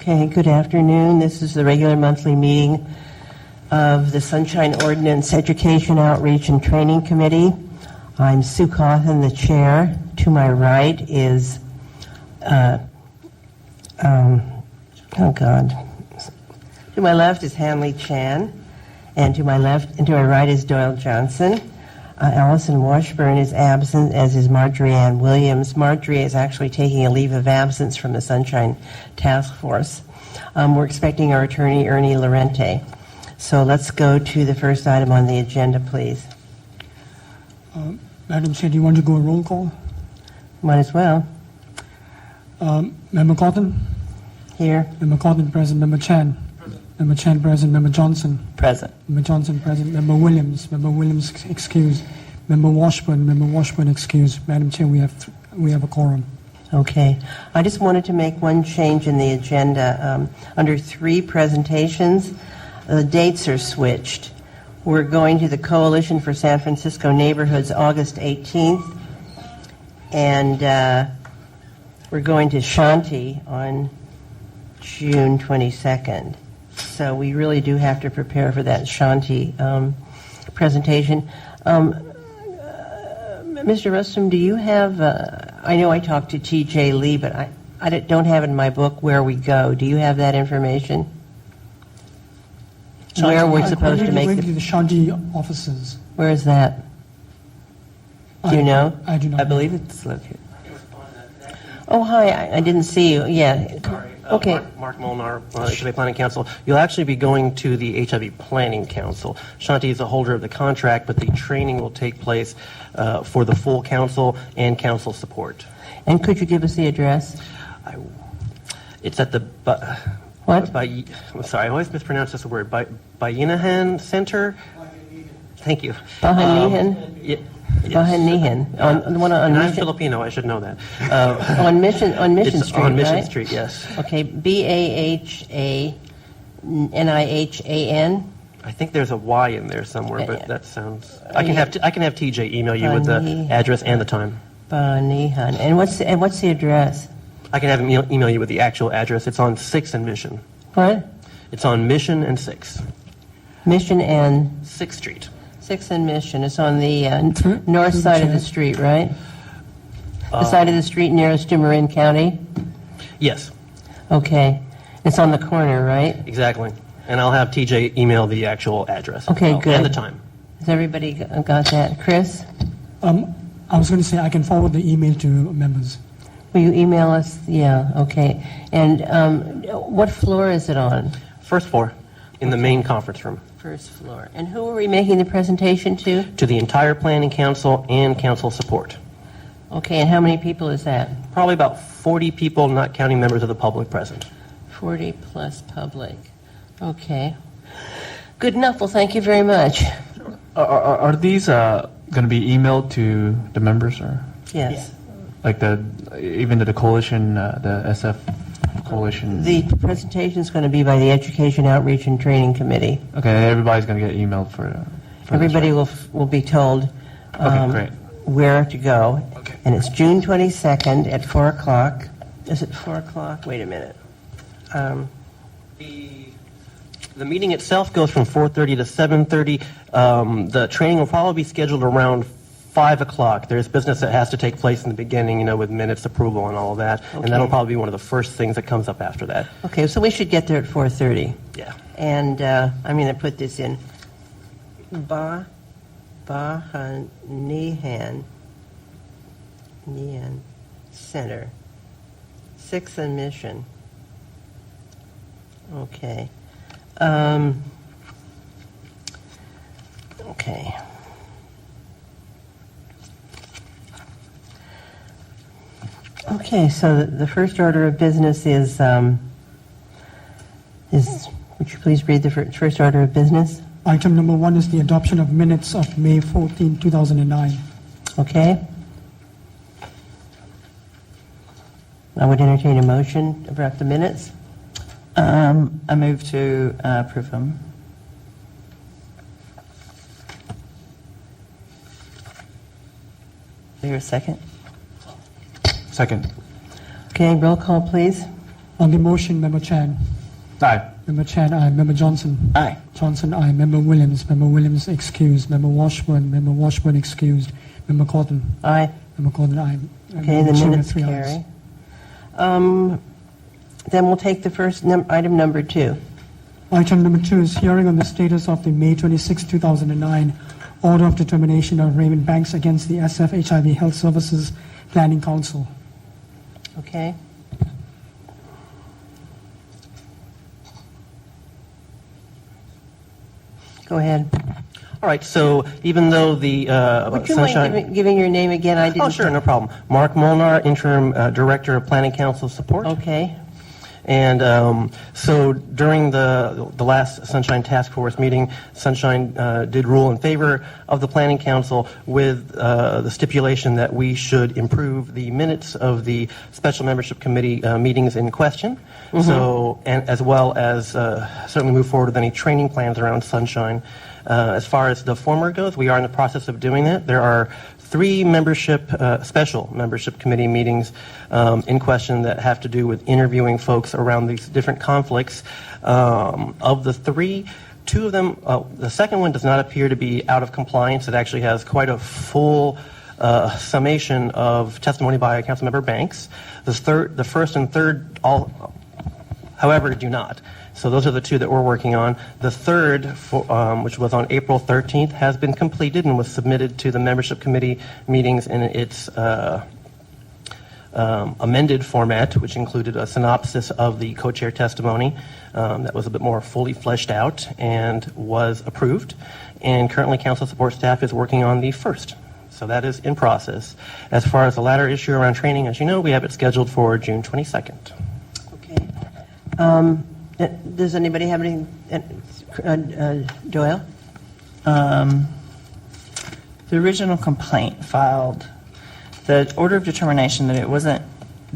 Okay, good afternoon. This is the regular monthly meeting of the Sunshine Ordinance Education Outreach and Training Committee. I'm Sue Cawthon, the chair. To my right is, to my left is Hanley Chan, and to my right is Doyle Johnson. Allison Washburn is absent, as is Marjorie Ann Williams. Marjorie is actually taking a leave of absence from the Sunshine Task Force. We're expecting our attorney, Ernie Lorente. So let's go to the first item on the agenda, please. Madam Chair, do you want to go a roll call? Might as well. Member Cawthon? Here. Member Cawthon present. Member Chan? Member Chan present. Member Johnson? Present. Member Johnson present. Member Williams? Member Williams excused. Member Washburn? Member Washburn excused. Madam Chair, we have a quorum. Okay. I just wanted to make one change in the agenda. Under 3 presentations, the dates are switched. We're going to the Coalition for San Francisco Neighborhoods August 18th, and we're going to Shanti on June 22nd. So we really do have to prepare for that Shanti presentation. Mr. Rustam, do you have, I know I talked to T.J. Lee, but I don't have in my book where we go. Do you have that information? Where we're supposed to make the Shanti offices. Where is that? Do you know? I do not. I believe it's located. Oh, hi. I didn't see you. Yeah. Sorry. Okay. Mark Molnar, HIV Planning Council. You'll actually be going to the HIV Planning Council. Shanti is the holder of the contract, but the training will take place for the full council and council support. And could you give us the address? It's at the... What? I'm sorry, I always mispronounce this word. Bayinahan Center? Thank you. Bahanihan? Yes. Bahanihan. On the one on I'm Mission. Filipino, I should know that. On Mission It's Street, on Mission right? Street, yes. Okay. Bahanihan. I think there's a Y in there somewhere, but that sounds... I can have TJ email you with the address and the time. Bahanihan. And what's the address? I can have him email you with the actual address. It's on 6th and Mission. What? It's on Mission and 6th. Mission and 6th Street. 6th and Mission. It's on the north side of the street, right? The side of the street nearest to Marin County? Yes, Okay. It's on the corner, right? exactly. And I'll have TJ email the actual address. as Okay, well, good. And the time. Has everybody got that? Chris? I was going to say I can forward the email to members. Will you email us? Yeah, okay. And what floor is it on? First floor in the main conference room. First floor. And who are we making the presentation to? To the entire planning council and council support. Okay, and how many people is that? Probably about 40 people, not counting members of the public present. 40 plus public. Okay. Good enough. Well, thank you very much. Are these going to be emailed to the members, or Yes. like even to the coalition, the SF coalition? The presentation is going to be by the Education Outreach and Training Committee. Okay, everybody's going to get emailed for Everybody this, will be told Okay, great. where to go. Okay. And it's June 22nd at 4 o'clock. Is it 4 o'clock? Wait a minute. The meeting itself goes from 4:30 to 7:30. The training will probably be scheduled around 5 o'clock. There's business that has to take place in the beginning, with minutes approval and all of that. Okay. And that'll probably be one of the first things that comes up after that. Okay, so we should get there at 4:30. Yeah. And I'm going to put this in. Bahanihan Center. 6th and Mission. Okay. Okay. Okay, so the first order of business is, would you please read the first order of business? Item number 1 is the adoption of minutes of May 14, 2009. Okay. I would entertain a motion about the minutes. I move to approve them. Is there a second? Second. Okay, roll call, please. On the motion, Member Chan. Aye. Member Chan, aye. Member Johnson. Aye. Johnson, aye. Member Williams excused. Member Washburn excused. Member Cotton. Aye. Member Cotton, aye. Okay, the Chair with minutes 3 ayes. carry. Then we'll take the first item number 2. Item number 2 is hearing on the status of the May 26, 2009 order of determination of Raymond Banks against the SF HIV Health Services Planning Council. Okay. Go ahead. All right, so even though the Would you mind giving your name again? I didn't. Oh, sure, no problem. Mark Molnar, Interim Director of Planning Council Support. Okay. And so during the last Sunshine Task Force meeting, Sunshine did rule in favor of the Planning Council with the stipulation that we should improve the minutes of the Special Membership Committee meetings in question, so and as well as certainly move forward with any training plans around Sunshine. As far as the former goes, we are in the process of doing that. There are 3 special membership committee meetings in question that have to do with interviewing folks around these different conflicts. Of the 3, 2 of them, the second one does not appear to be out of compliance. It actually has quite a full summation of testimony by Councilmember Banks. The first and third, however, do not. So those are the 2 that we're working on. The third, which was on April 13th, has been completed and was submitted to the membership committee meetings in its amended format, which included a synopsis of the co-chair testimony that was a bit more fully fleshed out and was approved. And currently, council support staff is working on the first. So that is in process. As far as the latter issue around training, as you know, we have it scheduled for June 22nd. Okay. Does anybody have anything? Doyle? The original complaint filed, the order of determination that it wasn't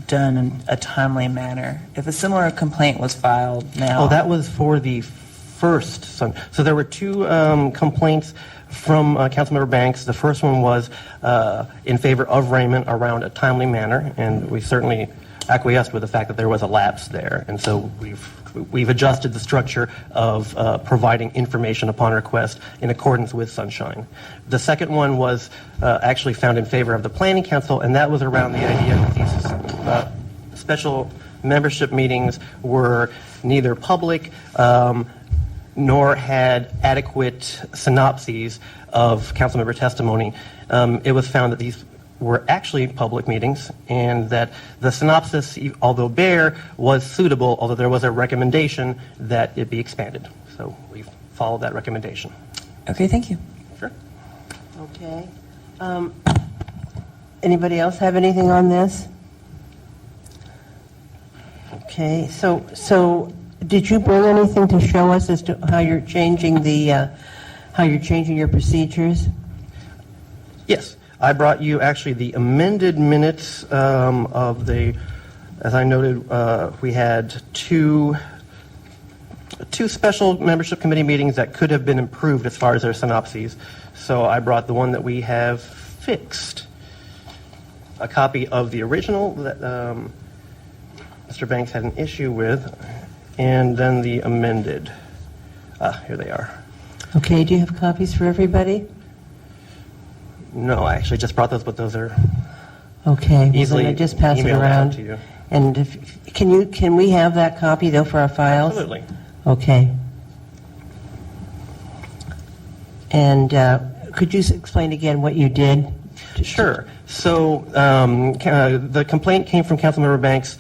done in a timely manner. If a similar complaint was filed now... Oh, that was for the first. So there were 2 complaints from Councilmember Banks. The first one was in favor of Raymond around a timely manner, and we certainly acquiesced with the fact that there was a lapse there. And so we've adjusted the structure of providing information upon request in accordance with Sunshine. The second one was actually found in favor of the Planning Council, and that was around the idea that these special membership meetings were neither public nor had adequate synopses of council member testimony. It was found that these were actually public meetings and that the synopsis, although bare, was suitable, although there was a recommendation that it be expanded. So we've followed that recommendation. Okay, thank you. Sure. Okay. Anybody else have anything on this? Okay, so did you bring anything to show us as to how you're changing your procedures? Yes. I brought you actually the amended minutes of the, as I noted, we had two special membership committee meetings that could have been improved as far as their synopses. So I brought the one that we have fixed, a copy of the original that Mr. Banks had an issue with, and then the amended. Here they are. Okay, do you have copies for everybody? No, I actually just brought those, but those are okay. easily Well, then I just pass it emailed out around. to you. And can we have that copy though for our files? Absolutely. Okay. And could you explain again what you did? Sure. So the complaint came from Councilmember Banks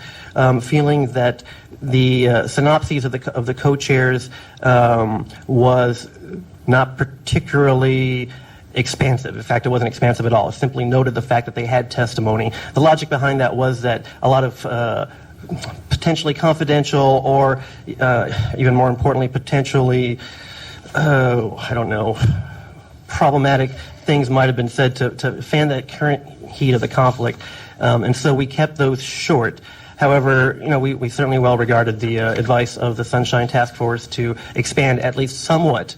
feeling that the synopses of the co-chairs was not particularly expansive. In fact, it wasn't expansive at all. It simply noted the fact that they had testimony. The logic behind that was that a lot of potentially confidential or even more importantly, potentially, I don't know, problematic things might have been said to fan that current heat of the conflict. And so we kept those short. However, we certainly well regarded the advice of the Sunshine Task Force to expand at least somewhat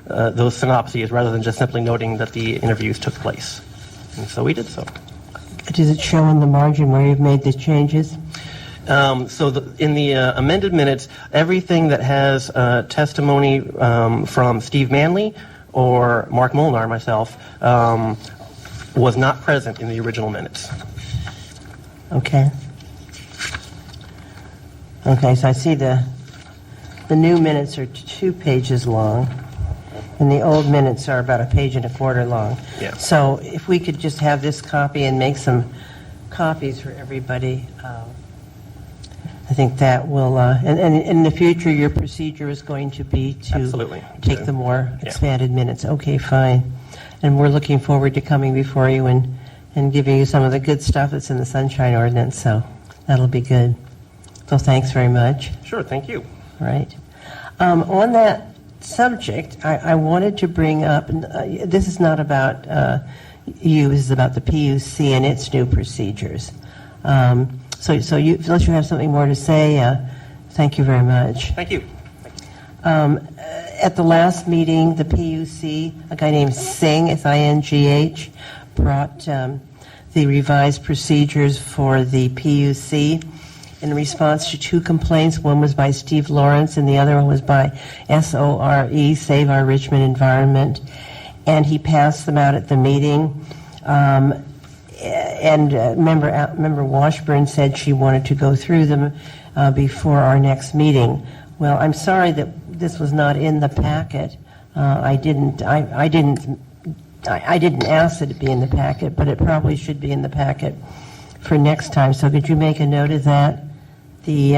those synopses rather than just simply noting that the interviews took place. And so we did so. Does it show in the margin where you've made the changes? In the amended minutes, everything that has testimony from Steve Manley or Mark Molnar, myself, was not present in the original minutes. Okay. Okay, so I see the new minutes are 2 pages long, and the old minutes are about 1.25 pages long. Yeah. So if we could just have this copy and make some copies for everybody, I think that will, and in the future, your procedure is going to be to Absolutely. take the more Yeah. expanded minutes. Okay, fine. And we're looking forward to coming before you and giving you some of the good stuff that's in the Sunshine Ordinance, so that'll be good. So thanks very much. Sure, thank you. Right. On that subject, I wanted to bring up, and, this is not about you, this is about the PUC and its new procedures. So you, unless you have something more to say, thank you very much. Thank you. At the last meeting, the PUC, a guy named Singh, S-I-N-G-H, brought the revised procedures for the PUC in response to 2 complaints. One was by Steve Lawrence and the other one was by SORE, Save Our Richmond Environment. And he passed them out at the meeting. Member Washburn said she wanted to go through them before our next meeting. Well, I'm sorry that this was not in the packet. I didn't ask that it be in the packet, but it probably should be in the packet for next time. So could you make a note of that? The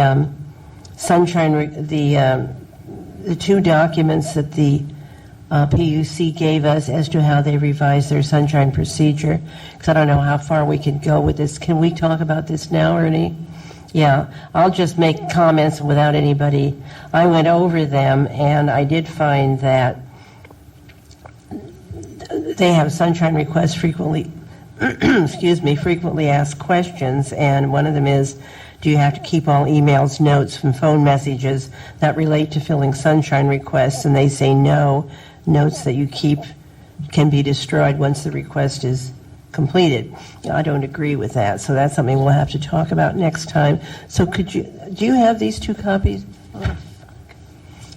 the 2 documents that the PUC gave us as to how they revised their sunshine procedure, because I don't know how far we can go with this. Can we talk about this now, Ernie? Yeah, I'll just make comments without anybody. I went over them, and I did find that they have sunshine requests frequently, frequently asked questions, and one of them is, do you have to keep all emails, notes, and phone messages that relate to filling sunshine requests? And they say no. Notes that you keep can be destroyed once the request is completed. I don't agree with that, so that's something we'll have to talk about next time. So do you have these 2 copies?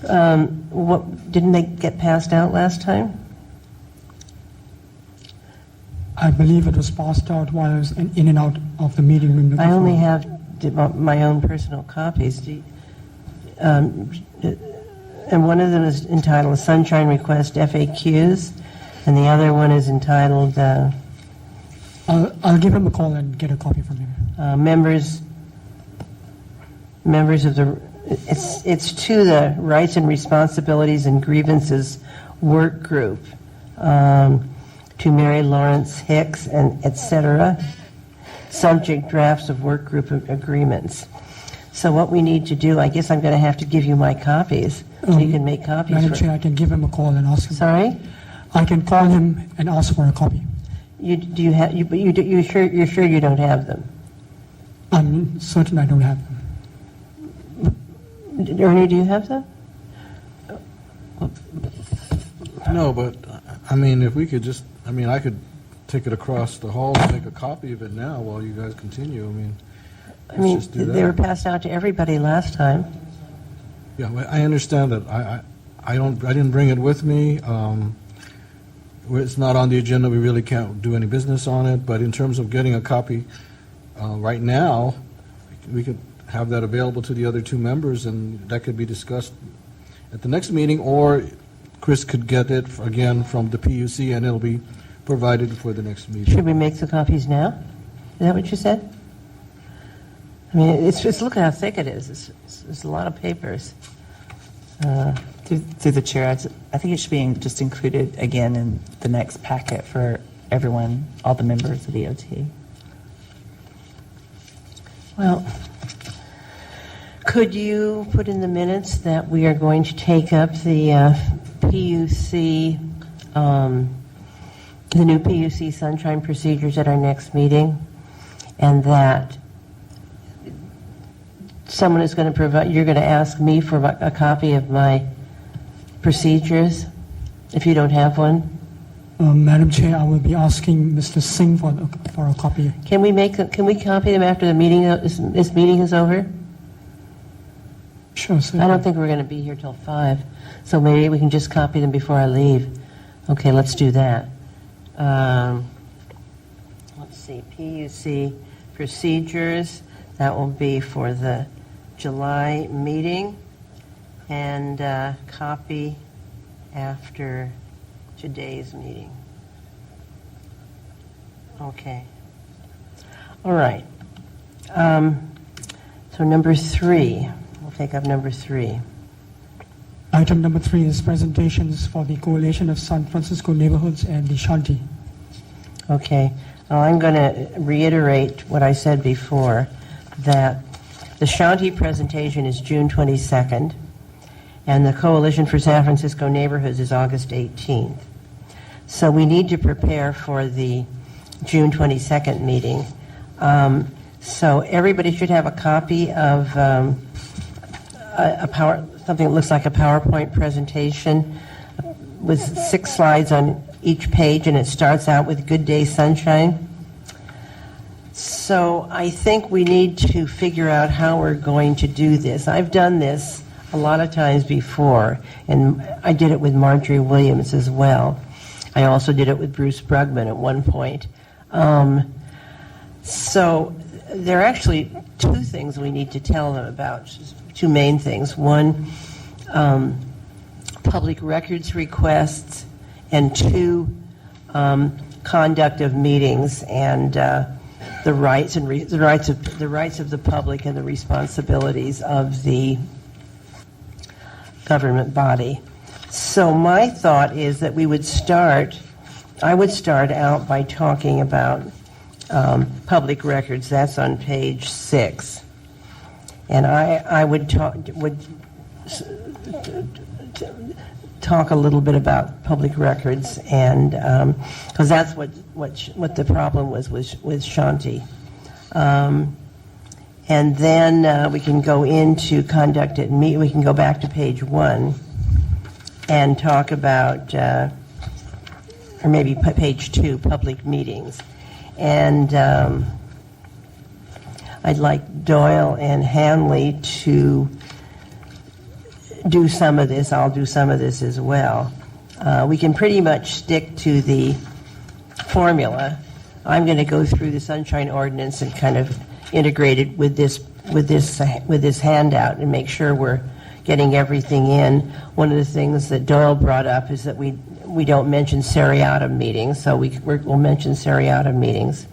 Didn't they get passed out last time? I believe it was passed out while I was in and out of the meeting room. I only have my own personal copies. And one of them is entitled Sunshine Request FAQs, and the other one is entitled I'll give him a call and get a copy from him. members of the, it's to the Rights and Responsibilities and Grievances Work Group, to Mary Lawrence Hicks and et cetera, subject drafts of work group agreements. So what we need to do, I guess I'm going to have to give you my copies, so you can make copies. Madam Chair, I can give him a call and ask him. Sorry? I can call him and ask for a copy. You're sure you don't have them? I'm certain I don't have them. Ernie, do you have them? No, but, I mean, if we could just, I mean, I could take it across the hall and make a copy of it now while you guys continue. I mean, let's just do that. They were passed out to everybody last time. Yeah, well, I understand that. I didn't bring it with me. It's not on the agenda. We really can't do any business on it. But in terms of getting a copy right now, we could have that available to the other 2 members, and that could be discussed at the next meeting, or Chris could get it again from the PUC, and it'll be provided for the next meeting. Should we make the copies now? Is that what you said? I mean, it's just, look at how thick it is. It's a lot of papers. Through the chair, I think it should be just included again in the next packet for everyone, all the members of the OT. Well, could you put in the minutes that we are going to take up the PUC, the new PUC sunshine procedures at our next meeting, and that someone is going to provide, you're going to ask me for a copy of my procedures if you don't have one? Madam Chair, I will be asking Mr. Singh for a copy. Can we copy them after the meeting, this meeting is over? Sure, sir. I don't think we're going to be here till 5, so maybe we can just copy them before I leave. Okay, let's do that. Let's see, PUC procedures, that will be for the July meeting, and copy after today's meeting. Okay. All right. So number 3, we'll take up number 3. Item number 3 is presentations for the Coalition of San Francisco Neighborhoods and the Shanti. Okay. Well, I'm going to reiterate what I said before, that the Shanti presentation is June 22nd, and the Coalition for San Francisco Neighborhoods is August 18th. So we need to prepare for the June 22nd meeting. So everybody should have a copy of something that looks like a PowerPoint presentation with 6 slides on each page, and it starts out with "Good Day Sunshine." So I think we need to figure out how we're going to do this. I've done this a lot of times before, and I did it with Marjorie Williams as well. I also did it with Bruce Brugman at one point. So there are actually 2 things we need to tell them about, 2 main things. One, public records requests, and 2, conduct of meetings and the rights of the public and the responsibilities of the government body. So my thought is that I would start out by talking about public records. That's on page 6. And I would talk a little bit about public records, and because that's what the problem was with Shanti. And then we can go into conduct at meet. We can go back to page 1 and talk about, or maybe page 2, public meetings. And I'd like Doyle and Hanley to do some of this. I'll do some of this as well. We can pretty much stick to the formula. I'm going to go through the Sunshine Ordinance and kind of integrate it with this handout and make sure we're getting everything in. One of the things that Doyle brought up is that we don't mention seriatim meetings, so we'll mention seriatim meetings.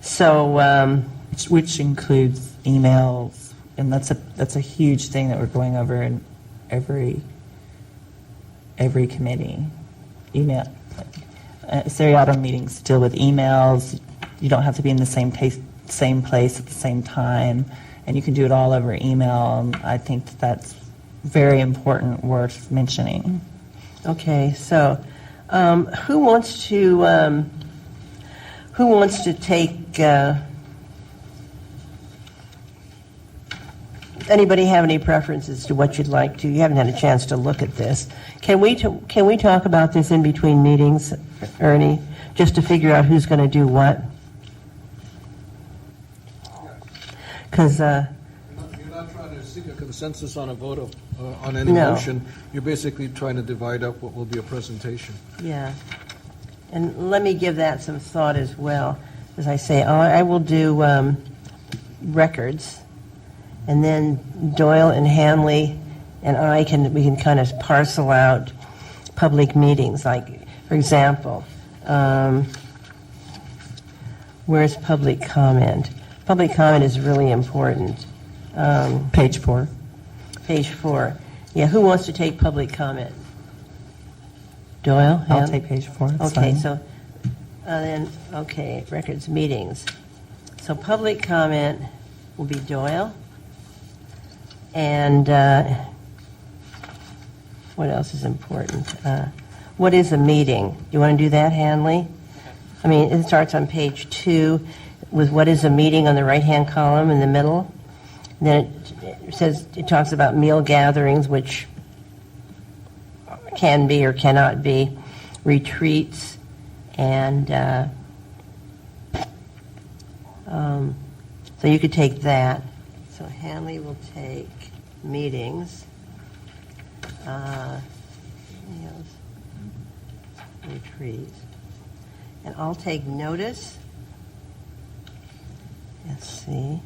So Which includes emails, and that's a huge thing that we're going over in every committee. Email. Seriatim meetings deal with emails. You don't have to be in the same place at the same time, and you can do it all over email. And I think that's very important, worth mentioning. okay, so who wants to take? Anybody have any preferences to what you'd like to? You haven't had a chance to look at this. Can we talk about this in between meetings, Ernie, just to figure out who's going to do what? Because You're not trying to seek a consensus on a vote on any No. motion. You're basically trying to divide up what will be a presentation. yeah, and let me give that some thought as well. As I say, I will do records. And then Doyle and Hanley and we can kind of parcel out public meetings. Like, for example, where's public comment? Public comment is really important. Page 4. Page 4. Yeah, who wants to take public comment? Doyle? I'll Hanley? take page 4. It's Okay, fine. so records, meetings. So public comment will be Doyle. And what else is important? What is a meeting? Do you want to do that, Hanley? I mean, it starts on page 2 with what is a meeting on the right-hand column in the middle. And then it talks about meal gatherings, which can be or cannot be, retreats, And so you could take that. So Hanley will take meetings, retreats, and I'll take notice. Let's see.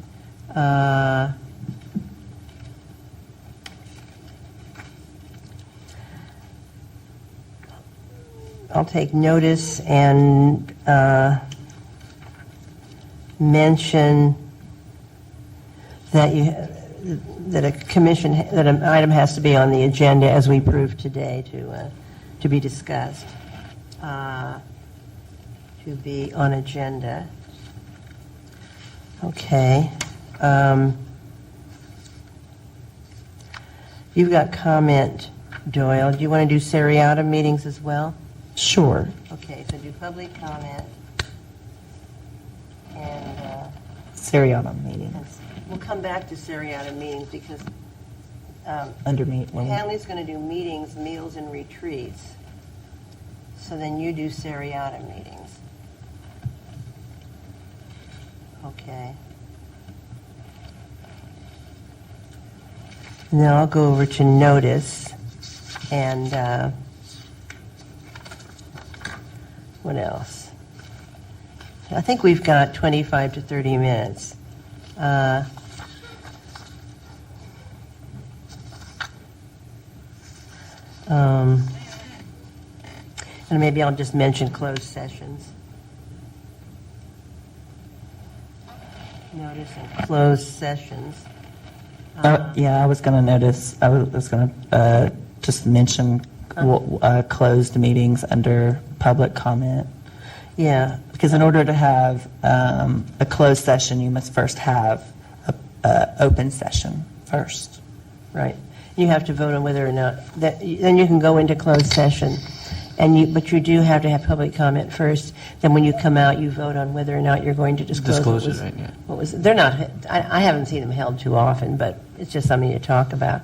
I'll take notice and mention that that an item has to be on the agenda as we proved today to be discussed. To be on agenda. Okay. You've got comment, Doyle. Do you want to do seriatim meetings as well? Sure. Okay, so do public comment. And Seriatim meetings. we'll come back to seriatim meetings because Under meet. Hanley's going to do meetings, meals, and retreats. So then you do seriatim meetings. Okay. And then I'll go over to notice and what else? I think we've got 25 to 30 minutes. And maybe I'll just mention closed sessions. Notice and closed sessions. Yeah, I was going to notice, I was going to just mention closed meetings under public comment. Yeah, Because in order to have a closed session, you must first have a open session first. right. You have to vote on whether or not, then you can go into closed session. But you do have to have public comment first. Then when you come out, you vote on whether or not you're going to disclose Disclose it, right, yeah. what was. They're not. I haven't seen them held too often, but it's just something to talk about.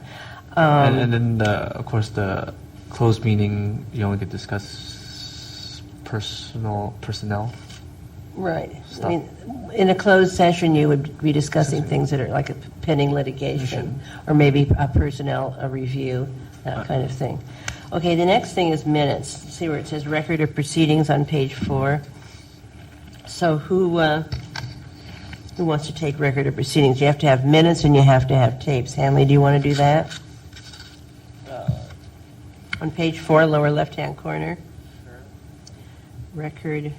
And then, of course, the closed meeting, you only could discuss personnel. Right. I mean, in a closed session, you would be discussing things that are like a pending litigation, or maybe a personnel review, that kind of thing. Okay, the next thing is minutes. See where it says record of proceedings on page 4. So who wants to take record of proceedings? You have to have minutes and you have to have tapes. Hanley, do you want to do that? On page 4, lower left-hand corner. Record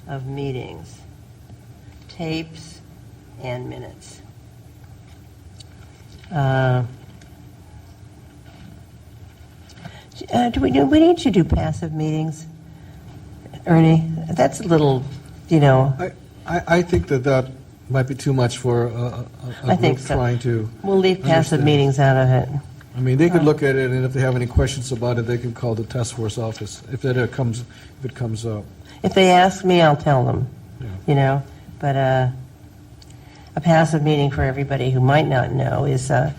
of meetings, tapes, and minutes. Do we need to do passive meetings, Ernie? That's a little, I think that might be too much for a I think group so. trying to. We'll leave passive Understand. meetings out of it. I mean, they could look at it, and if they have any questions about it, they can call the task force office if it comes up. If they ask me, I'll tell them, Yeah. But a passive meeting, for everybody who might not know, is a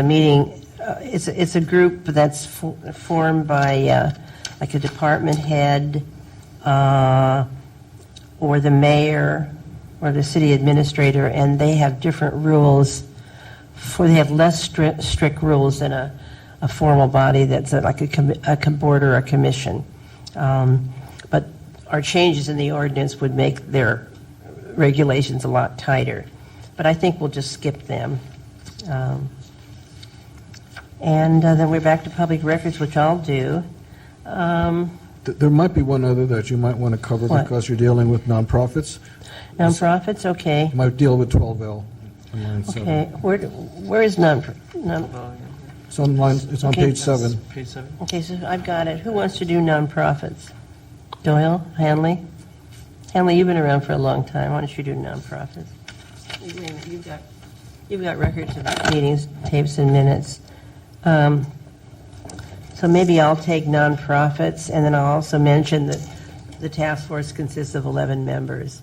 meeting. It's a group that's formed by like a department head or the mayor or the city administrator, and they have different rules. They have less strict rules than a formal body that's like a board or a commission. But our changes in the ordinance would make their regulations a lot tighter. But I think we'll just skip them. And then we're back to public records, which I'll do. There might be one other that you might want to cover What? because you're dealing with nonprofits. Nonprofits, okay. You might deal with 12L on line 7. Okay, where is It's on line. It's on Okay. page 7. Page 7. Okay, so I've got it. Who wants to do nonprofits? Doyle? Hanley? Hanley, you've been around for a long time. Why don't you do nonprofits? Wait a minute, you've got records of meetings, tapes, and minutes. So maybe I'll take nonprofits, and then I'll also mention that the task force consists of 11 members.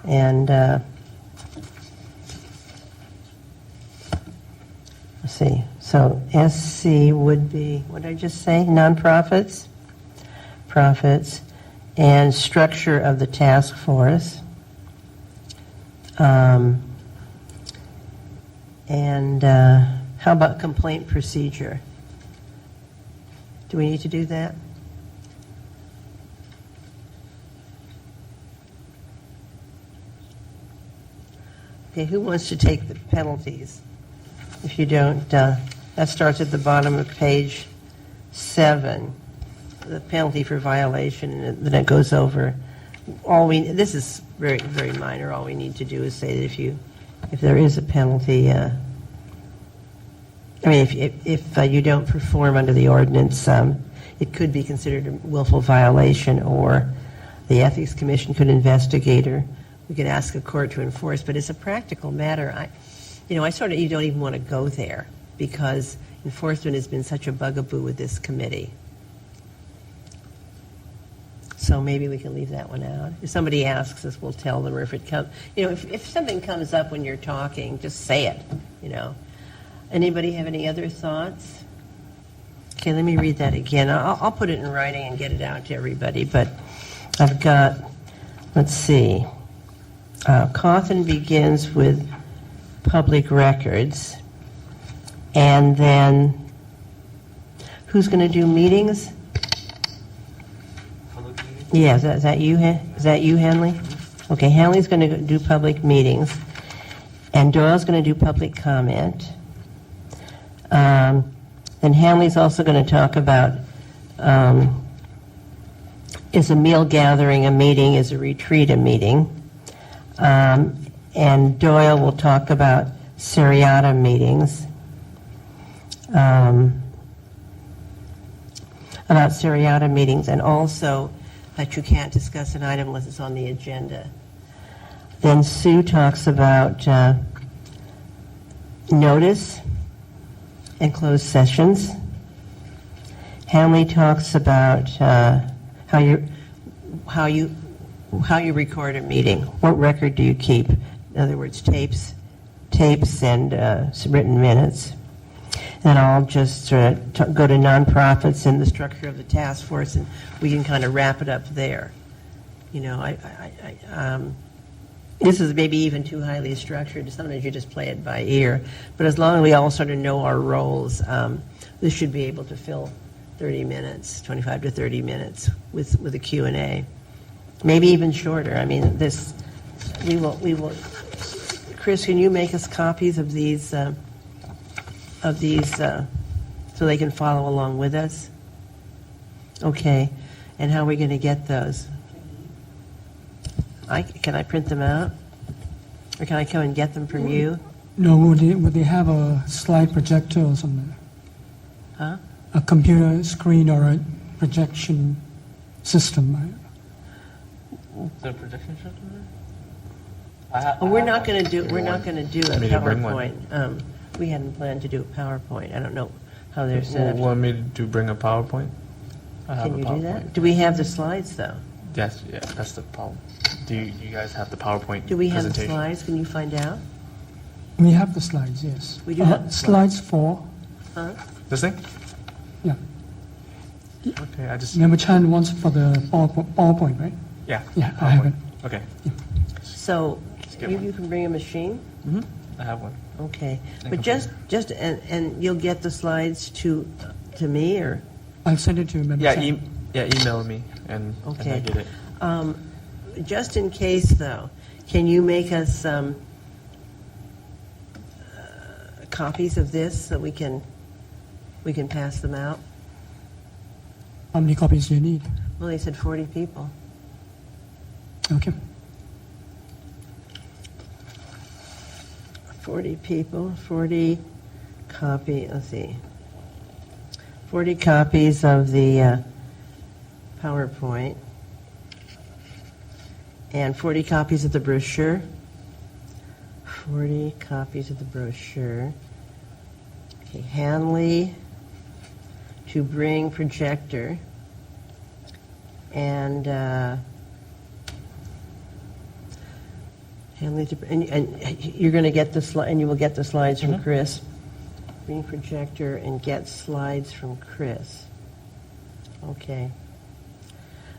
And let's see. So SC would be, what did I just say? Nonprofits, profits, and structure of the task force. And how about complaint procedure? Do we need to do that? Okay, who wants to take the penalties? If you don't, that starts at the bottom of page 7, the penalty for violation, and then it goes over. This is very, very minor. All we need to do is say that if there is a penalty, if you don't perform under the ordinance, it could be considered a willful violation, or the Ethics Commission could investigate, or we could ask a court to enforce. But it's a practical matter. You don't even want to go there, because enforcement has been such a bugaboo with this committee. So maybe we can leave that one out. If somebody asks us, we'll tell them, or if it comes, if something comes up when you're talking, just say it, Anybody have any other thoughts? Okay, let me read that again. I'll put it in writing and get it out to everybody, but I've got, let's see. Cawthon begins with public records, and then who's going to do meetings? Yeah, is that you? Is that you, Hanley? Okay, Hanley's going to do public meetings, and Doyle's going to do public comment. Then Hanley's also going to talk about, is a meal gathering a meeting, is a retreat a meeting? And Doyle will talk about seriata meetings. And also that you can't discuss an item unless it's on the agenda. Then Sue talks about notice and closed sessions. Hanley talks about how you record a meeting. What record do you keep? In other words, tapes and written minutes. And I'll just go to nonprofits and the structure of the task force, and we can kind of wrap it up there. This is maybe even too highly structured. Sometimes you just play it by ear. But as long as we all sort of know our roles, this should be able to fill 30 minutes, 25 to 30 minutes with a Q&A. Maybe even shorter. We will. Chris, can you make us copies of these so they can follow along with us? Okay. And how are we going to get those? Can I print them out? Or can I come and get them from you? No, would they have a slide projector or something? Huh? A computer screen or a projection system? Is there a projection system? We're not going to do a bring one. PowerPoint. We hadn't planned to do a PowerPoint. I don't know how they're set up. Want me to bring a PowerPoint? I have Can you a PowerPoint. do that? Do we have the slides, though? Yes, yeah, that's the problem. Do you guys have the PowerPoint Do we have the presentation? slides? Can you find out? We have the slides, yes. We do have the slides 4. Huh? This thing? Yeah. Okay, I just... Member Chan wants for the PowerPoint, right? Yeah. Yeah, I have it. Okay. So get you one. can bring a machine? Mm-hmm. I have one. Okay. I But can and you'll get the slides to me, or? I'll send it to Member Yeah, Chan. email me and I Okay. get it. Just in case, though, can you make us copies of this so we can pass them out? How many copies do you need? Well, they said 40 people. Okay. 40 people, 40 let's see, 40 copies of the PowerPoint, and 40 copies of the brochure. 40 copies of the brochure. Okay, Hanley to bring projector, and Hanley to, and you're going to get the slide, and you will get the slides from Chris. Bring projector and get slides from Chris. Okay.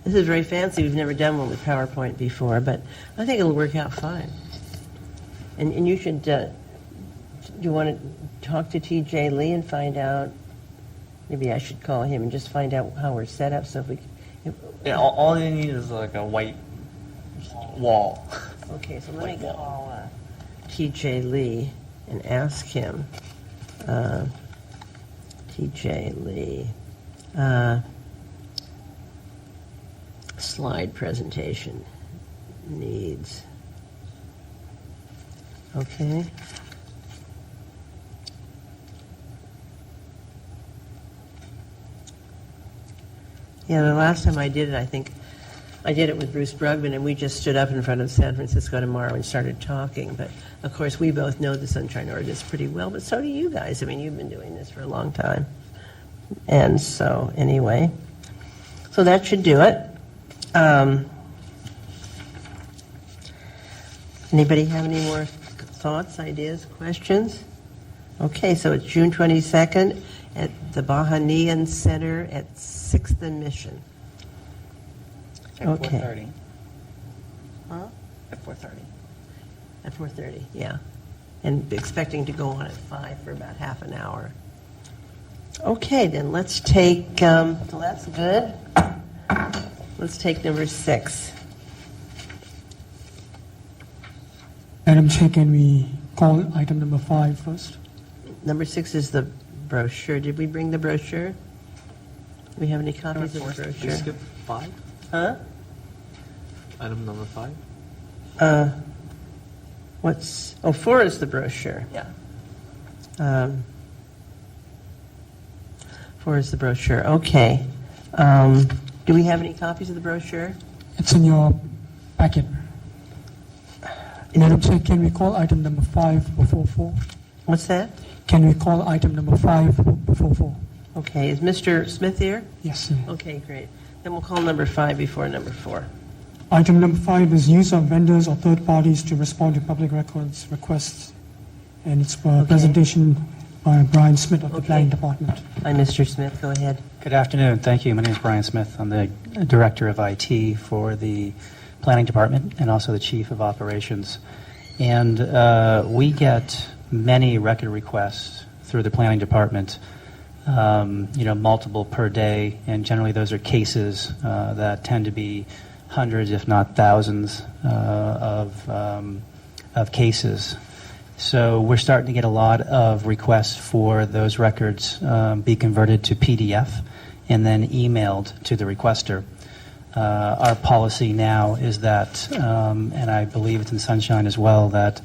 This is very fancy. We've never done one with PowerPoint before, but I think it'll work out fine. And you should, do you want to talk to TJ Lee and find out, maybe I should call him and just find out how we're set up, so if we, Yeah, all you need is like a white wall. okay, so let me call TJ Lee and ask him, TJ Lee, slide presentation needs. Okay. Yeah, the last time I did it, I think I did it with Bruce Brugman, and we just stood up in front of San Francisco Tomorrow and started talking. But of course, we both know the Sunshine Ordinance pretty well, but so do you guys. I mean, you've been doing this for a long time. And so, anyway, so that should do it. Anybody have any more thoughts, ideas, questions? Okay, so it's June 22nd at the Bahanian Center at 6th and Mission. At Okay. 4:30. Huh? At 4:30. At 4:30, yeah. And expecting to go on at 5 for about half an hour. Okay, then let's take, so that's good. Let's take number 6. Madam Chair, can we call item number 5 first? Number 6 is the brochure. Did we bring the brochure? Do we have any copies of the We brochure? skip 5? Huh? Item number 5? What's, 4 is the brochure. Yeah. 4 is the brochure, okay. Do we have any copies of the brochure? It's in your packet. Madam Chair, can we call item number 5 before 4? What's that? Can we call item number 5 before 4? Okay, is Mr. Smith here? Yes, sir. Okay, great. Then we'll call number 5 before number 4. Item number 5 is use of vendors or third parties to respond to public records requests. And it's a presentation by Brian Smith of the Okay. Planning Department. Hi, Mr. Smith, go ahead. Good afternoon. Thank you. My name is Brian Smith. I'm the Director of IT for the Planning Department and also the Chief of Operations. And we get many record requests through the Planning Department, multiple per day, and generally those are cases that tend to be hundreds, if not thousands, of cases. So we're starting to get a lot of requests for those records be converted to PDF and then emailed to the requester. Our policy now is that, and I believe it's in Sunshine as well, that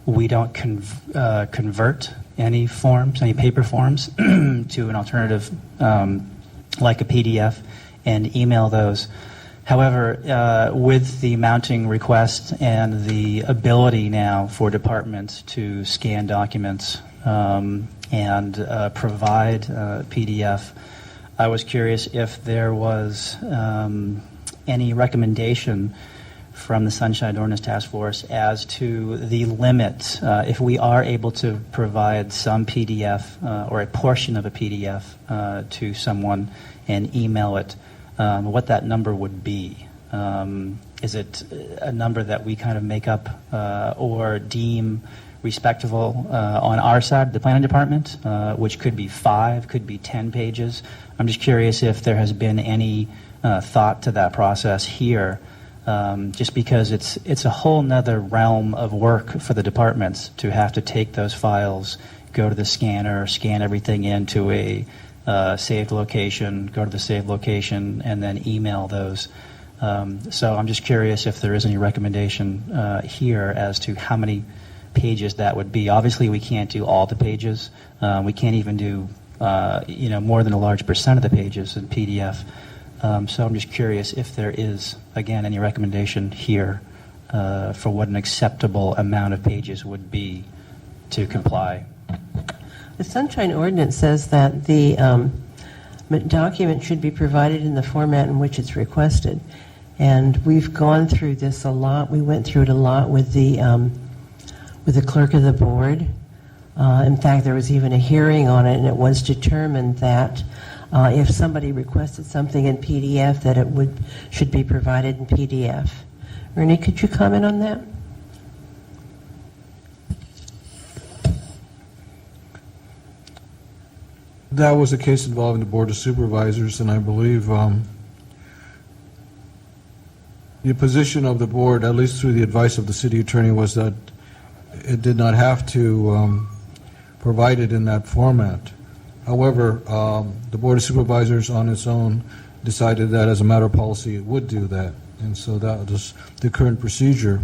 we don't convert any forms, any paper forms, to an alternative like a PDF and email those. However, with the mounting request and the ability now for departments to scan documents and provide PDF, I was curious if there was any recommendation from the Sunshine Ordinance Task Force as to the limit, if we are able to provide some PDF or a portion of a PDF to someone and email it, what that number would be. Is it a number that we kind of make up or deem respectable on our side, the planning department, which could be 5, could be 10 pages? I'm just curious if there has been any thought to that process here, just because it's a whole nother realm of work for the departments to have to take those files, go to the scanner, scan everything into a saved location, go to the saved location, and then email those. So I'm just curious if there is any recommendation here as to how many pages that would be. Obviously, we can't do all the pages. We can't even do more than a large percent of the pages in PDF. So I'm just curious if there is, again, any recommendation here for what an acceptable amount of pages would be to comply. The Sunshine Ordinance says that the document should be provided in the format in which it's requested. And we've gone through this a lot. We went through it a lot with the clerk of the board. In fact, there was even a hearing on it, and it was determined that if somebody requested something in PDF, that it should be provided in PDF. Ernie, could you comment on that? That was a case involving the Board of Supervisors, and I believe the position of the board, at least through the advice of the city attorney, was that it did not have to provide it in that format. However, the Board of Supervisors on its own decided that as a matter of policy it would do that, and so that was the current procedure.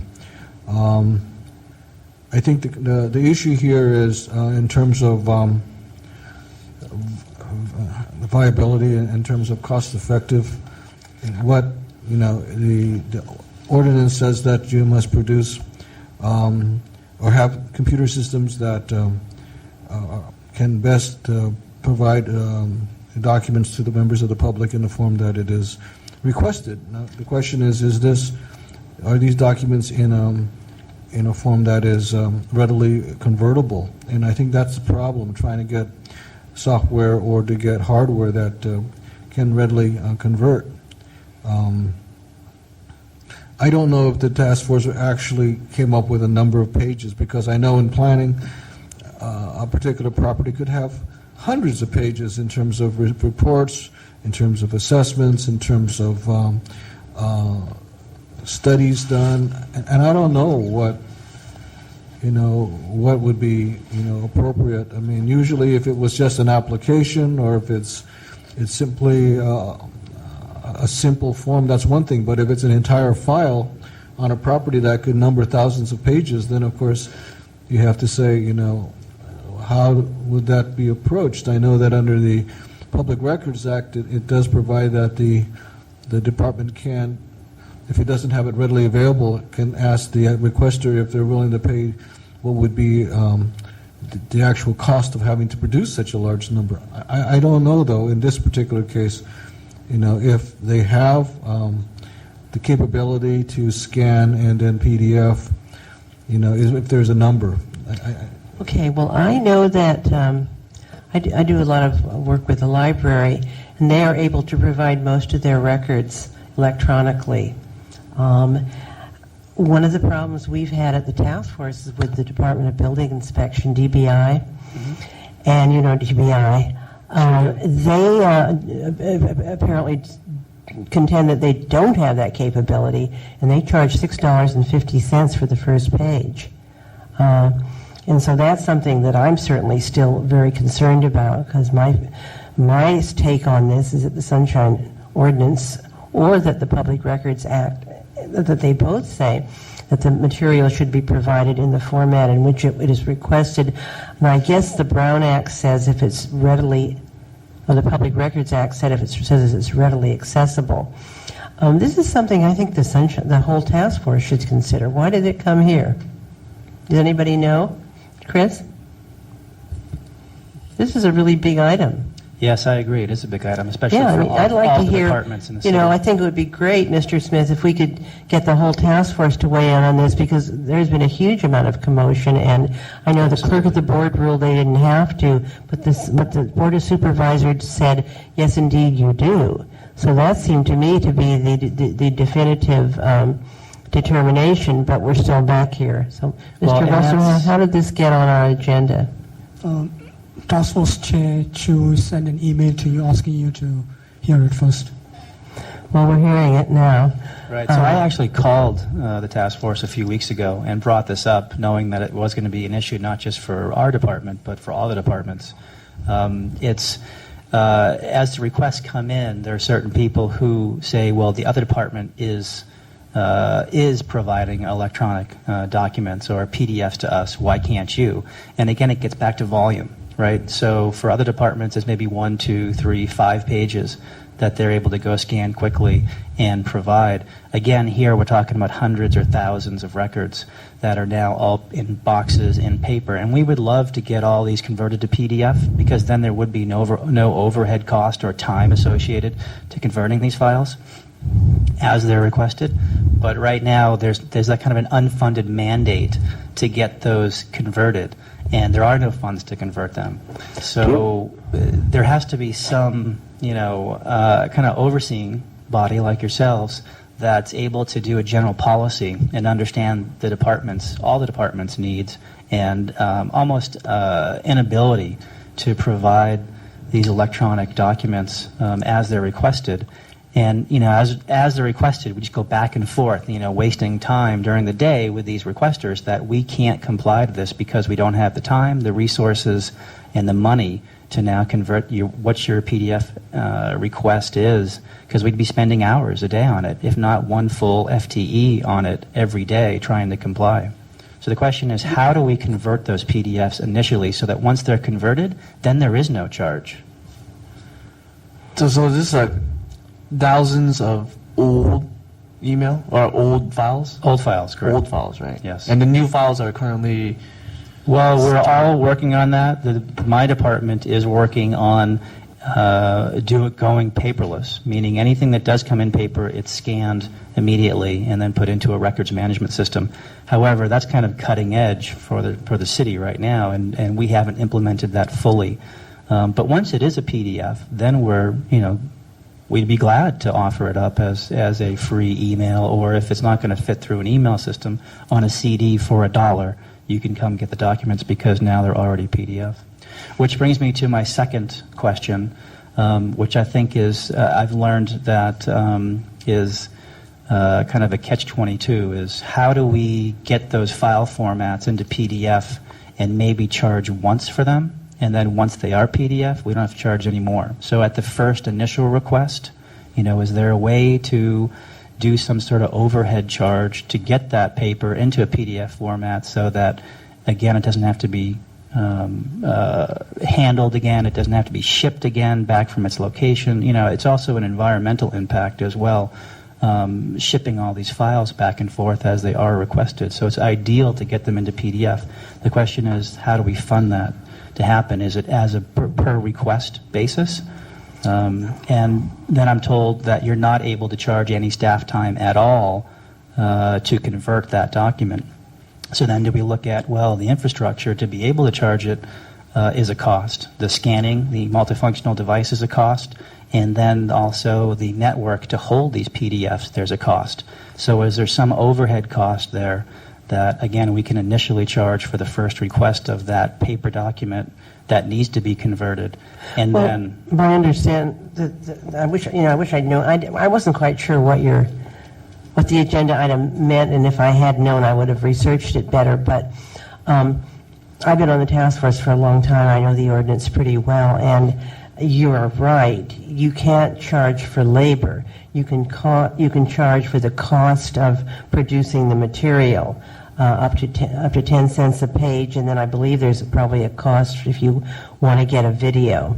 I think the issue here is in terms of the viability, in terms of cost effective. What the ordinance says that you must produce or have computer systems that can best provide documents to the members of the public in the form that it is requested. Now, the question is are these documents in a form that is readily convertible? And I think that's the problem, trying to get software or to get hardware that can readily convert. I don't know if the task force actually came up with a number of pages, because I know in planning a particular property could have hundreds of pages in terms of reports, in terms of assessments, in terms of studies done, and I don't know what would be appropriate. I mean, usually if it was just an application, or if it's simply a simple form, that's one thing. But if it's an entire file on a property that could number thousands of pages, then of course you have to say, how would that be approached? I know that under the Public Records Act, it does provide that the department can, if it doesn't have it readily available, can ask the requester if they're willing to pay what would be the actual cost of having to produce such a large number. I don't know, though, in this particular case, if they have the capability to scan and then PDF, if there's a number. Okay, well, I know that I do a lot of work with the library, and they are able to provide most of their records electronically. One of the problems we've had at the task force is with the Department of Building Inspection, DBI, and DBI. They apparently contend that they don't have that capability, and they charge $6.50 for the first page. And so that's something that I'm certainly still very concerned about, because my take on this is that the Sunshine Ordinance or that the Public Records Act, that they both say that the material should be provided in the format in which it is requested. And I guess the Brown Act says if it's readily, or the Public Records Act says it's readily accessible. This is something I think the whole task force should consider. Why did it come here? Does anybody know? Chris? This is a really big item. Yes, I agree. It is a big item, especially Yeah, for I'd like all to the hear, departments in the city. I think it would be great, Mr. Smith, if we could get the whole task force to weigh in on this, because there's been a huge amount of commotion, and I know the clerk of the board ruled they didn't have to, but the Board of Supervisors said, yes, indeed, you do. So that seemed to me to be the definitive determination, but we're still back here. So, Mr. Russell, how did this get on our agenda? Task Force Chair Chu sent an email to you asking you to hear it first. Well, we're hearing it now. Right. So I actually called the task force a few weeks ago and brought this up, knowing that it was going to be an issue not just for our department, but for all the departments. As the requests come in, there are certain people who say, well, the other department is providing electronic documents or PDFs to us. Why can't you? And again, it gets back to volume. Right, so for other departments, it's maybe 1, 2, 3, 5 pages that they're able to go scan quickly and provide. Again, here we're talking about hundreds or thousands of records that are now all in boxes in paper, and we would love to get all these converted to PDF, because then there would be no overhead cost or time associated to converting these files as they're requested. But right now, there's that kind of an unfunded mandate to get those converted, and there are no funds to convert them. So there has to be some, kind of overseeing body like yourselves that's able to do a general policy and understand the department's, all the department's needs, and almost inability to provide these electronic documents as they're requested. And, as they're requested, we just go back and forth, wasting time during the day with these requesters that we can't comply to this because we don't have the time, the resources, and the money to now convert what your PDF request is, because we'd be spending hours a day on it, if not one full FTE on it every day trying to comply. So the question is, how do we convert those PDFs initially so that once they're converted, then there is no charge? So this is like thousands of old email or old files? Old files, correct. Old files, right? Yes. And the new files are currently... Well, we're all working on that. My department is working on going paperless, meaning anything that does come in paper, it's scanned immediately and then put into a records management system. However, that's kind of cutting edge for the city right now, and we haven't implemented that fully. But once it is a PDF, then we'd be glad to offer it up as a free email, or if it's not going to fit through an email system, on a CD for $1. You can come get the documents because now they're already PDF. Which brings me to my second question, which I think is, I've learned that is kind of a catch-22, is how do we get those file formats into PDF and maybe charge once for them, and then once they are PDF, we don't have to charge anymore. So at the first initial request, is there a way to do some sort of overhead charge to get that paper into a PDF format so that, again, it doesn't have to be handled again, it doesn't have to be shipped again back from its location. It's also an environmental impact as well, shipping all these files back and forth as they are requested. So it's ideal to get them into PDF. The question is, how do we fund that to happen? Is it as a per request basis? And then I'm told that you're not able to charge any staff time at all to convert that document. So then do we look at, well, the infrastructure to be able to charge it is a cost. The scanning, the multifunctional device is a cost, and then also the network to hold these PDFs, there's a cost. So is there some overhead cost there that, again, we can initially charge for the first request of that paper document that needs to be converted, and then... But I understand, I wish I'd known. I wasn't quite sure what the agenda item meant, and if I had known, I would have researched it better. But I've been on the task force for a long time. I know the ordinance pretty well, and you are right. You can't charge for labor. You can charge for the cost of producing the material. Up to 10 cents a page, and then I believe there's probably a cost if you want to get a video.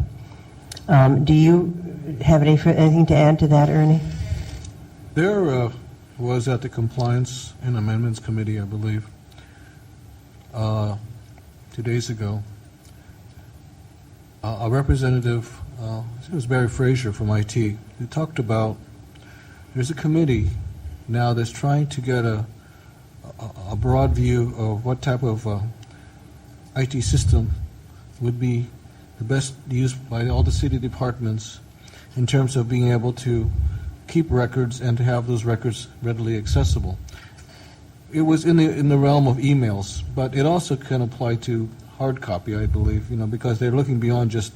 Do you have anything to add to that, Ernie? There was at the Compliance and Amendments Committee, I believe, 2 days ago, a representative, it was Barry Frazier from IT, who talked about there's a committee now that's trying to get a broad view of what type of IT system would be the best used by all the city departments in terms of being able to keep records and to have those records readily accessible. It was in the realm of emails, but it also can apply to hard copy, I believe, because they're looking beyond just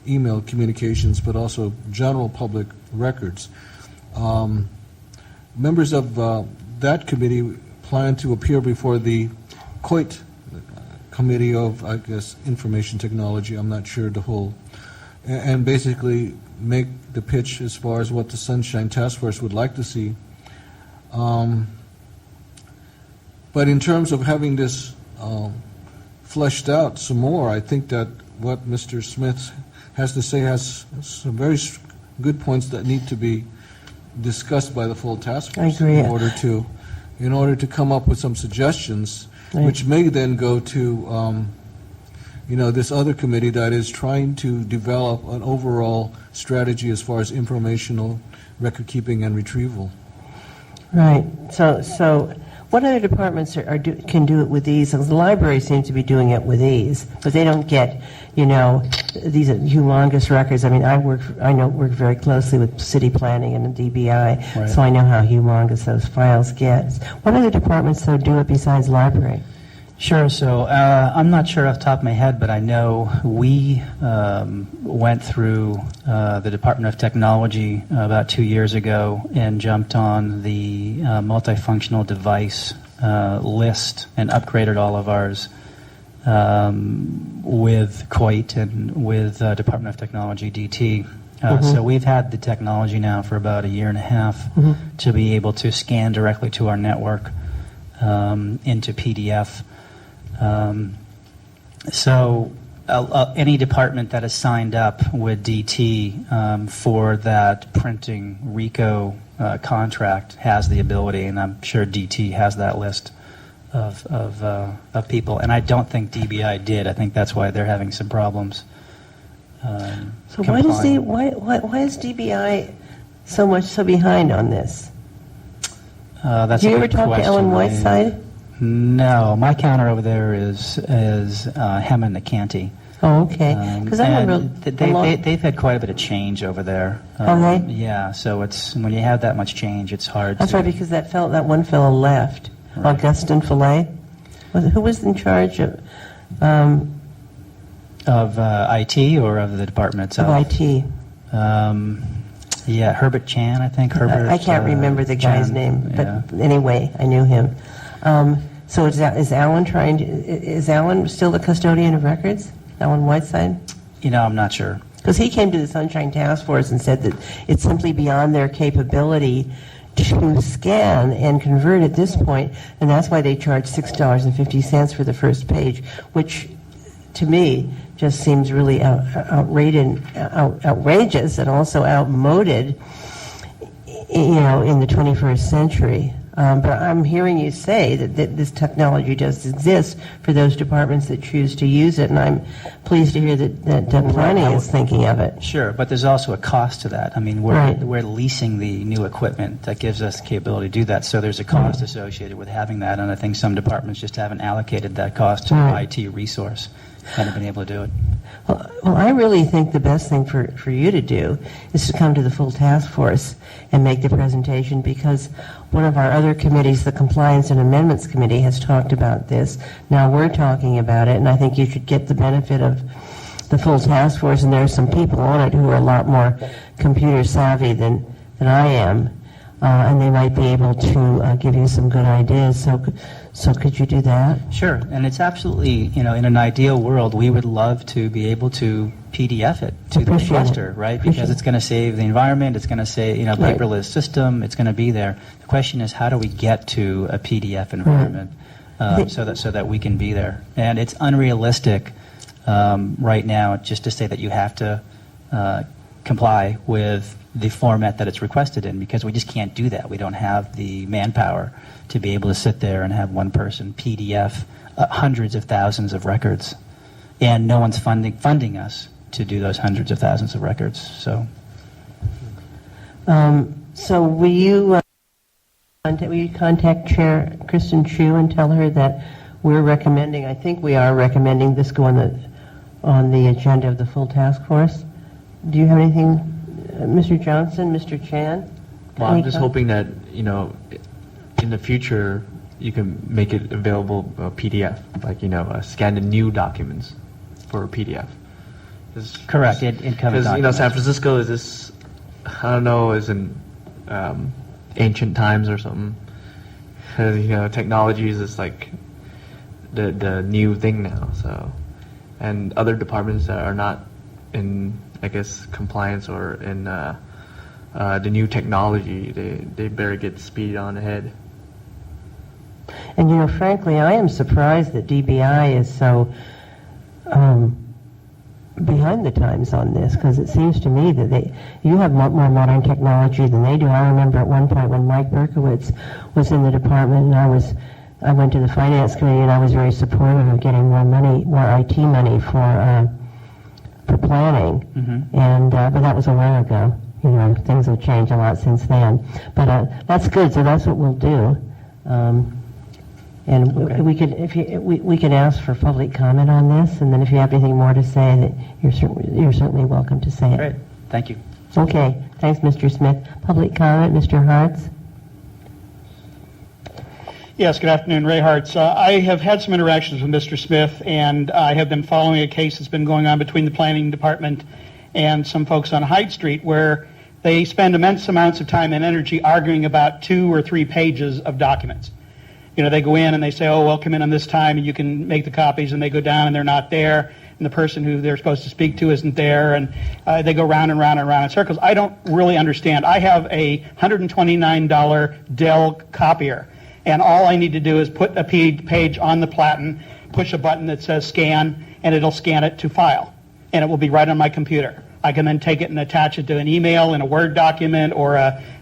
email communications, but also general public records. Members of that committee plan to appear before the COIT Committee of, I guess, Information Technology, I'm not sure the whole, and basically make the pitch as far as what the Sunshine Task Force would like to see. But in terms of having this fleshed out some more, I think that what Mr. Smith has to say has some very good points that need to be discussed by the full task force. I agree. In order to come up with some suggestions, Right. which may then go to this other committee that is trying to develop an overall strategy as far as informational record keeping and retrieval. Right. So What other departments can do it with ease? The library seems to be doing it with ease, but they don't get, these are humongous records. I mean, I work very closely with city planning and the DBI, Right. so I know how humongous those files get. What other departments, though, do it besides library? Sure. So I'm not sure off the top of my head, but I know we went through the Department of Technology about 2 years ago and jumped on the multifunctional device list and upgraded all of ours with COIT and with Department of Technology DT. So we've had the technology now for about a year and a half to be able to scan directly to our network into PDF. So any department that is signed up with DT for that printing RICO contract has the ability, and I'm sure DT has that list of people. And I don't think DBI did. I think that's why they're having some problems. So why is DBI so behind on this? That's Do you a ever good talk to question. Ellen Whiteside? No, my counter over there is Hammond Canty. Oh, okay. Because I remember they've had quite a bit of change over there. Okay. Yeah, so it's when you have that much change, it's hard. That's to, right, because that one fellow left, Right. Augustin Fillet. Who was in charge of IT or of the department itself. IT? Yeah, Herbert Chan, I think. Herbert. I can't remember the guy's Chan, name, but yeah. anyway, I knew him. So is Alan is Alan still the custodian of records? Alan Whiteside? I'm not sure. Because he came to the Sunshine Task Force and said that it's simply beyond their capability to scan and convert at this point, and that's why they charge $6.50 for the first page, which to me just seems really outrageous and also outmoded, in the 21st century. But I'm hearing you say that this technology does exist for those departments that choose to use it, and I'm pleased to hear that planning is thinking of it. Sure, but there's also a cost to that. I mean, Right. we're leasing the new equipment that gives us the capability to do that, so there's a cost associated with having that, and I think some departments just haven't allocated that cost to the Right. IT resource, haven't been able to do it. Well, I really think the best thing for you to do is to come to the full task force and make the presentation, because one of our other committees, the Compliance and Amendments Committee, has talked about this. Now we're talking about it, and I think you should get the benefit of the full task force, and there are some people on it who are a lot more computer savvy than I am, and they might be able to give you some good ideas. So could you do that? Sure, and it's absolutely, in an ideal world, we would love to be able to PDF it to the Appreciate it. requester, right? Because it's going to save the environment, it's going to save, Right. paperless system, it's going to be there. The question is, how do we get to a PDF environment so that we can be there? And it's unrealistic right now just to say that you have to comply with the format that it's requested in, because we just can't do that. We don't have the manpower to be able to sit there and have one person PDF hundreds of thousands of records, and no one's funding us to do those hundreds of thousands of records. So will you contact Chair Kristen Chu and tell her that we're recommending, I think we are recommending this go on the agenda of the full task force? Do you have anything, Mr. Johnson, Mr. Chan? Well, I'm just hoping that, in the future, you can make it available PDF, like, scan the new documents for PDF. correct, incoming Because, documents. San Francisco is this, I don't know, is in ancient times or something. Because, technology is just like the new thing now, so. And other departments that are not in, I guess, compliance or in the new technology, they better get speed on ahead. And frankly, I am surprised that DBI is so behind the times on this, because it seems to me that you have more modern technology than they do. I remember at one point when Mike Berkowitz was in the department, and I went to the finance committee, and I was very supportive of getting more IT money for planning. Mm-hmm. And but that was a while ago. Things have changed a lot since then. But that's good. So that's what we'll do. And Okay. we can ask for public comment on this, and then if you have anything more to say, that you're certainly welcome to say it. Great, thank you. Okay, thanks, Mr. Smith. Public comment, Mr. Hartz? Yes, good afternoon, Ray Hartz. I have had some interactions with Mr. Smith, and I have been following a case that's been going on between the planning department and some folks on Hyde Street where they spend immense amounts of time and energy arguing about 2 or 3 pages of documents. You know, they go in and they say, oh, well, come in on this time and you can make the copies, and they go down and they're not there, and the person who they're supposed to speak to isn't there, and they go round and round and round in circles. I don't really understand. I have a $129 Dell copier, and all I need to do is put a page on the platen, push a button that says scan, and it'll scan it to file, and it will be right on my computer. I can then take it and attach it to an email in a Word document or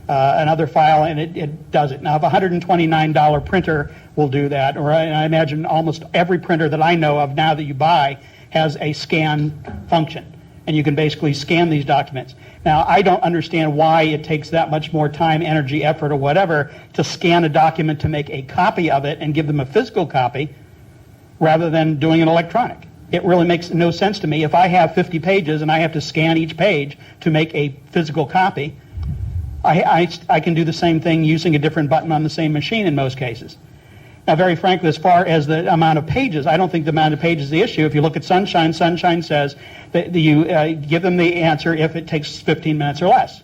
another file, and it does it. Now, if a $129 printer will do that, or I imagine almost every printer that I know of now that you buy has a scan function, and you can basically scan these documents. Now, I don't understand why it takes that much more time, energy, effort, or whatever to scan a document to make a copy of it and give them a physical copy rather than doing it electronic. It really makes no sense to me. If I have 50 pages and I have to scan each page to make a physical copy, I can do the same thing using a different button on the same machine in most cases. Now, very frankly, as far as the amount of pages, I don't think the amount of pages is the issue. If you look at Sunshine, Sunshine says that you give them the answer if it takes 15 minutes or less.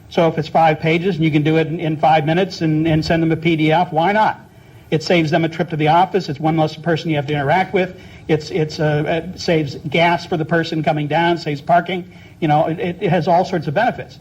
So if it's 5 pages and you can do it in 5 minutes and send them a PDF, why not? It saves them a trip to the office. It's one less person you have to interact with. It saves gas for the person coming down, saves parking. You know, it has all sorts of benefits.